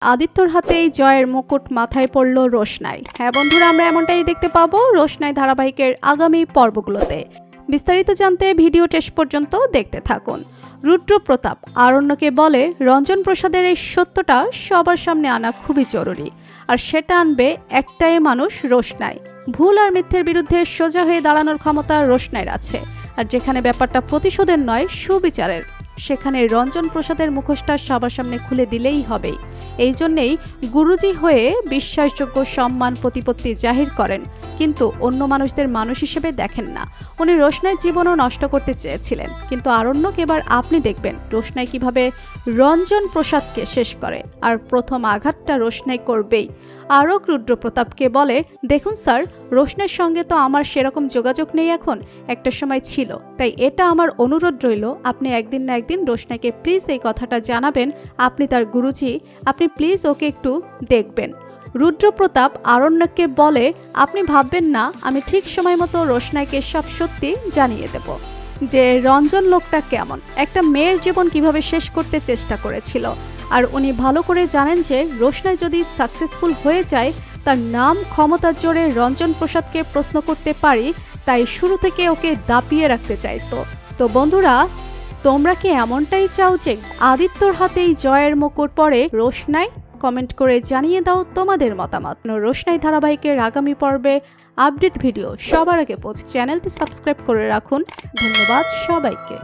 আদিত্যর হাতেই জয়ের মুকুট মাথায় পড়ল রোশনাই। হ্যাঁ বন্ধুরা, আমরা এমনটাই দেখতে পাবো রোশনাই ধারাবাহিকের আগামী পর্বগুলোতে। বিস্তারিত জানতে ভিডিও শেষ পর্যন্ত দেখতে থাকুন। রুদ্র প্রতাপ আরণ্যকে বলে রঞ্জন প্রসাদের এই সত্যটা সবার সামনে আনা খুবই জরুরি, আর সেটা আনবে একটাই মানুষ, রোশনাই। ভুল আর মিথ্যের বিরুদ্ধে সোজা হয়ে দাঁড়ানোর ক্ষমতা রোশনাইর আছে, আর যেখানে ব্যাপারটা প্রতিশোধের নয় সুবিচারের, সেখানে রঞ্জন প্রসাদের মুখোশটা সবার সামনে খুলে দিলেই হবে। এই জন্যেই গুরুজি হয়ে বিশ্বাসযোগ্য সম্মান প্রতিপত্তি জাহির করেন, কিন্তু অন্য মানুষদের মানুষ হিসেবে দেখেন না। উনি রোশনাইয়ের জীবনও নষ্ট করতে চেয়েছিলেন, কিন্তু আরণ্যক এবার আপনি দেখবেন রোশনাই কিভাবে রঞ্জন প্রসাদকে শেষ করে, আর প্রথম আঘাতটা রোশনাই করবেই। আরক রুদ্র প্রতাপকে বলে, দেখুন স্যার, রোশনাইয়ের সঙ্গে তো আমার সেরকম যোগাযোগ নেই এখন, একটা সময় ছিল, তাই এটা আমার অনুরোধ রইল, আপনি একদিন না একদিন রোশনাইকে প্লিজ এই কথাটা জানাবেন। আপনি তার গুরুজি, আপনি প্লিজ ওকে একটু দেখবেন। রুদ্র প্রতাপ আরণ্যককে বলে, আপনি ভাববেন না, আমি ঠিক সময় মতো রোশনাইকে সব সত্যি জানিয়ে দেব যে রঞ্জন লোকটা কেমন, একটা মেয়ের জীবন কিভাবে শেষ করতে চেষ্টা করেছিল। আর উনি ভালো করে জানেন যে রোশনাই যদি সাকসেসফুল হয়ে যায়, তার নাম ক্ষমতার জোরে রঞ্জন প্রসাদকে প্রশ্ন করতে পারি, তাই শুরু থেকে ওকে দাপিয়ে রাখতে চাইতো। তো বন্ধুরা, তোমরা কি এমনটাই চাও যে আদিত্যর হাতেই জয়ের মুকুট পড়ে রোশনাই? কমেন্ট করে জানিয়ে দাও তোমাদের মতামত। রোশনাই ধারাবাহিকের আগামী পর্বে আপডেট ভিডিও সবার আগে পৌঁছে চ্যানেলটি সাবস্ক্রাইব করে রাখুন। ধন্যবাদ সবাইকে।